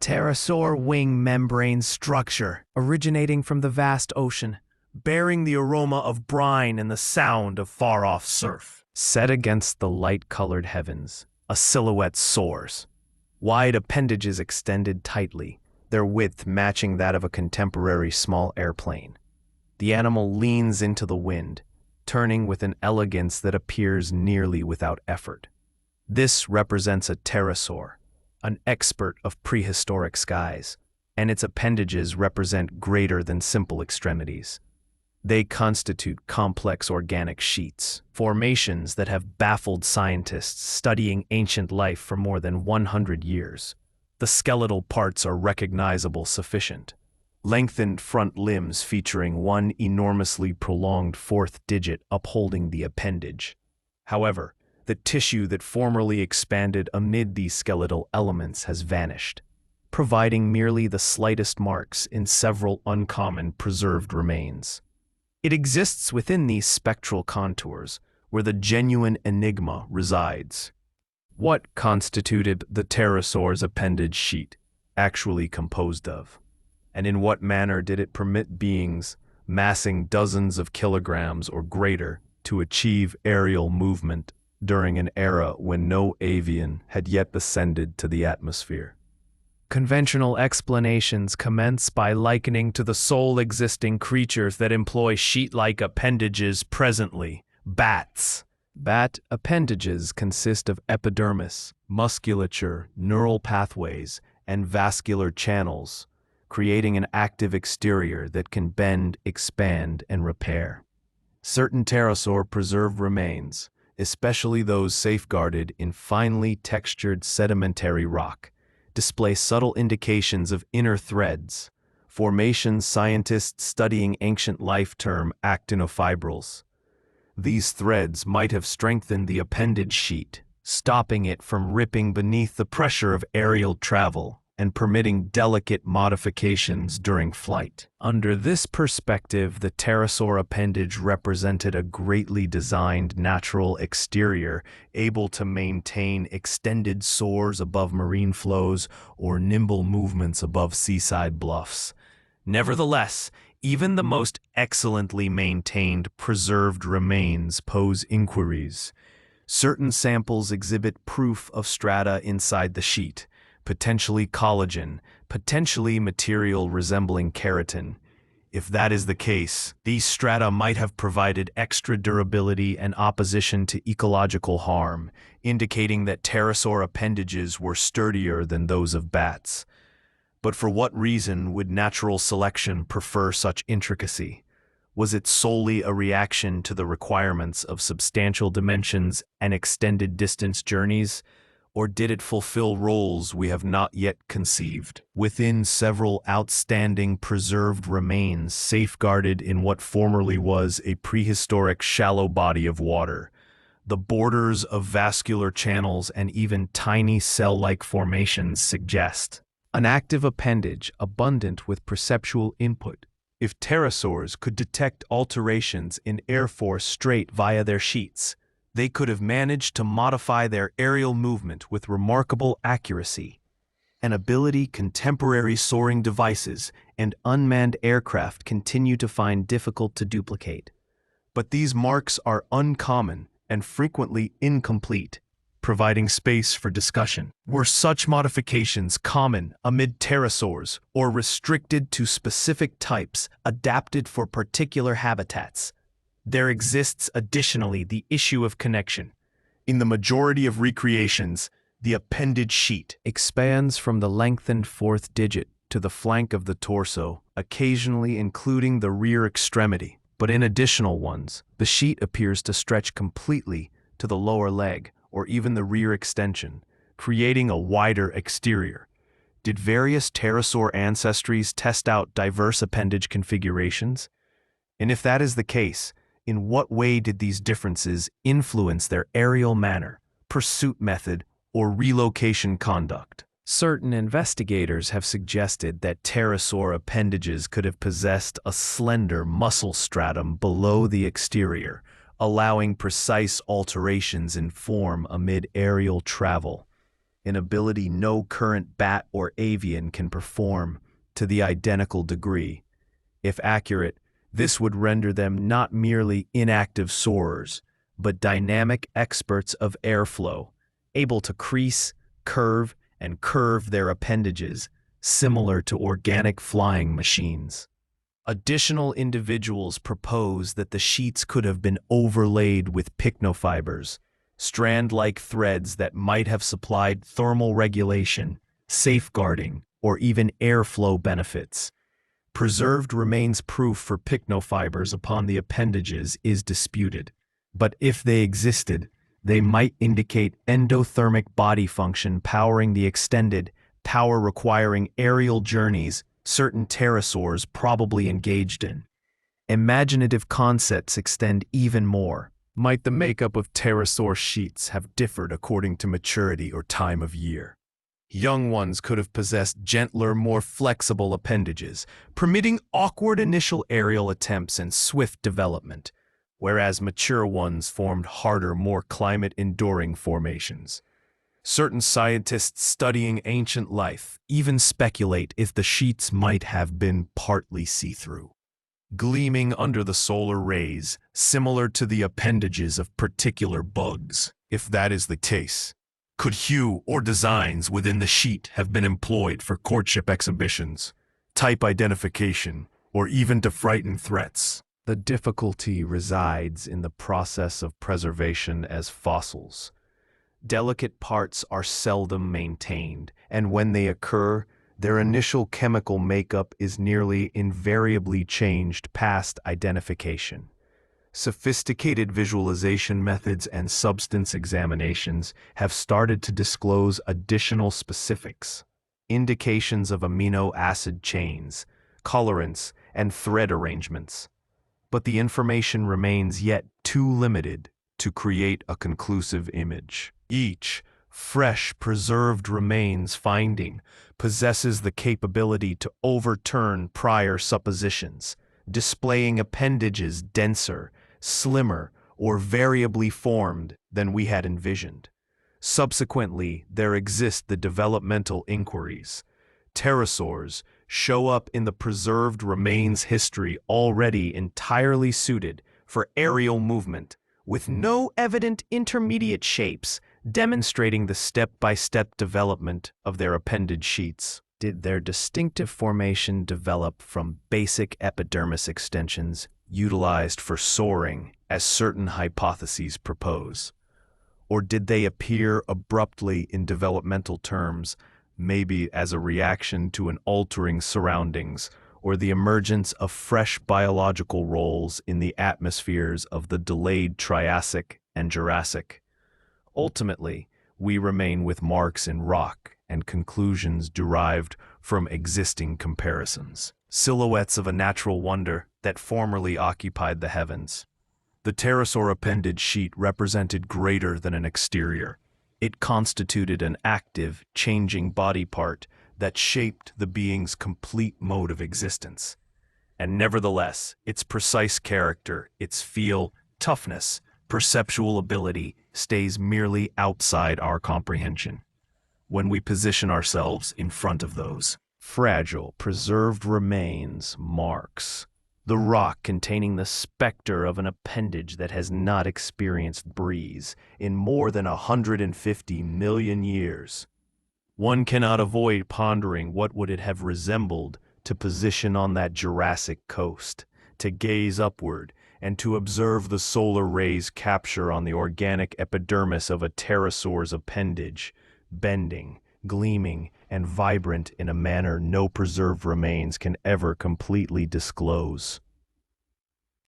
Pterosaur wing membrane structure, originating from the vast ocean, bearing the aroma of brine and the sound of far-off surf. Set against the light-colored heavens, a silhouette soars. Wide appendages extended tightly, their width matching that of a contemporary small airplane. The animal leans into the wind, turning with an elegance that appears nearly without effort. This represents a pterosaur, an expert of prehistoric skies, and its appendages represent greater than simple extremities. They constitute complex organic sheets, formations that have baffled scientists studying ancient life for more than 100 years. The skeletal parts are recognizable sufficient. Lengthened front limbs featuring one enormously prolonged fourth digit upholding the appendage. However, the tissue that formerly expanded amid these skeletal elements has vanished, providing merely the slightest marks in several uncommon preserved remains. It exists within these spectral contours, where the genuine enigma resides. What constituted the pterosaur's appendage sheet actually composed of? And in what manner did it permit beings massing dozens of kilograms or greater to achieve aerial movement during an era when no avian had yet ascended to the atmosphere? Conventional explanations commence by likening to the sole existing creatures that employ sheet-like appendages presently, bats. Bat appendages consist of epidermis, musculature, neural pathways, and vascular channels, creating an active exterior that can bend, expand, and repair. Certain pterosaur preserved remains, especially those safeguarded in finely textured sedimentary rock, display subtle indications of inner threads, formations scientists studying ancient life term actinofibrils. These threads might have strengthened the appendage sheet, stopping it from ripping beneath the pressure of aerial travel and permitting delicate modifications during flight. Under this perspective, the pterosaur appendage represented a greatly designed natural exterior able to maintain extended soars above marine flows or nimble movements above seaside bluffs. Nevertheless, even the most excellently maintained preserved remains pose inquiries. Certain samples exhibit proof of strata inside the sheet, potentially collagen, potentially material resembling keratin. If that is the case, these strata might have provided extra durability and opposition to ecological harm, indicating that pterosaur appendages were sturdier than those of bats. But for what reason would natural selection prefer such intricacy? Was it solely a reaction to the requirements of substantial dimensions and extended distance journeys? Or did it fulfill roles we have not yet conceived? Within several outstanding preserved remains safeguarded in what formerly was a prehistoric shallow body of water, the borders of vascular channels and even tiny cell-like formations suggest an active appendage abundant with perceptual input. If pterosaurs could detect alterations in air force straight via their sheets, they could have managed to modify their aerial movement with remarkable accuracy, an ability contemporary soaring devices and unmanned aircraft continue to find difficult to duplicate. But these marks are uncommon and frequently incomplete, providing space for discussion. Were such modifications common amid pterosaurs or restricted to specific types adapted for particular habitats? There exists additionally the issue of connection. In the majority of recreations, the appendage sheet expands from the lengthened fourth digit to the flank of the torso, occasionally including the rear extremity. But in additional ones, the sheet appears to stretch completely to the lower leg or even the rear extension, creating a wider exterior. Did various pterosaur ancestries test out diverse appendage configurations? And if that is the case, in what way did these differences influence their aerial manner, pursuit method, or relocation conduct? Certain investigators have suggested that pterosaur appendages could have possessed a slender muscle stratum below the exterior, allowing precise alterations in form amid aerial travel. an ability no current bat or avian can perform to the identical degree. If accurate, this would render them not merely inactive soarers, but dynamic experts of airflow, able to crease, curve, and curve their appendages, similar to organic flying machines. Additional individuals propose that the sheets could have been overlaid with pycnofibers, strand-like threads that might have supplied thermal regulation, safeguarding, or even airflow benefits. Preserved remains proof for pycnofibers upon the appendages is disputed, but if they existed, they might indicate endothermic body function powering the extended, power-requiring aerial journeys certain pterosaurs probably engaged in. Imaginative concepts extend even more. Might the makeup of pterosaur sheets have differed according to maturity or time of year? Young ones could have possessed gentler, more flexible appendages, permitting awkward initial aerial attempts and swift development, whereas mature ones formed harder, more climate-enduring formations. Certain scientists studying ancient life even speculate if the sheets might have been partly see-through, gleaming under the solar rays, similar to the appendages of particular bugs. If that is the case, could hue or designs within the sheet have been employed for courtship exhibitions, type identification, or even to frighten threats? The difficulty resides in the process of preservation as fossils. Delicate parts are seldom maintained, and when they occur, their initial chemical makeup is nearly invariably changed past identification. Sophisticated visualization methods and substance examinations have started to disclose additional specifics, indications of amino acid chains, colorants, and thread arrangements. But the information remains yet too limited to create a conclusive image. Each fresh, preserved remains finding possesses the capability to overturn prior suppositions, displaying appendages denser, slimmer, or variably formed than we had envisioned. Subsequently, there exist the developmental inquiries. Pterosaurs show up in the preserved remains history already entirely suited for aerial movement, with no evident intermediate shapes, demonstrating the step-by-step development of their appendage sheets. Did their distinctive formation develop from basic epidermis extensions utilized for soaring, as certain hypotheses propose? Or did they appear abruptly in developmental terms, maybe as a reaction to an altering surroundings or the emergence of fresh biological roles in the atmospheres of the delayed Triassic and Jurassic? Ultimately, we remain with marks in rock and conclusions derived from existing comparisons, silhouettes of a natural wonder that formerly occupied the heavens. The pterosaur appendage sheet represented greater than an exterior. It constituted an active, changing body part that shaped the being's complete mode of existence. And nevertheless, its precise character, its feel, toughness, perceptual ability stays merely outside our comprehension. When we position ourselves in front of those fragile, preserved remains, marks, the rock containing the specter of an appendage that has not experienced breeze in more than 150 million years, one cannot avoid pondering what would it have resembled to position on that Jurassic coast, to gaze upward, and to observe the solar rays capture on the organic epidermis of a pterosaur's appendage, bending, gleaming, and vibrant in a manner no preserved remains can ever completely disclose.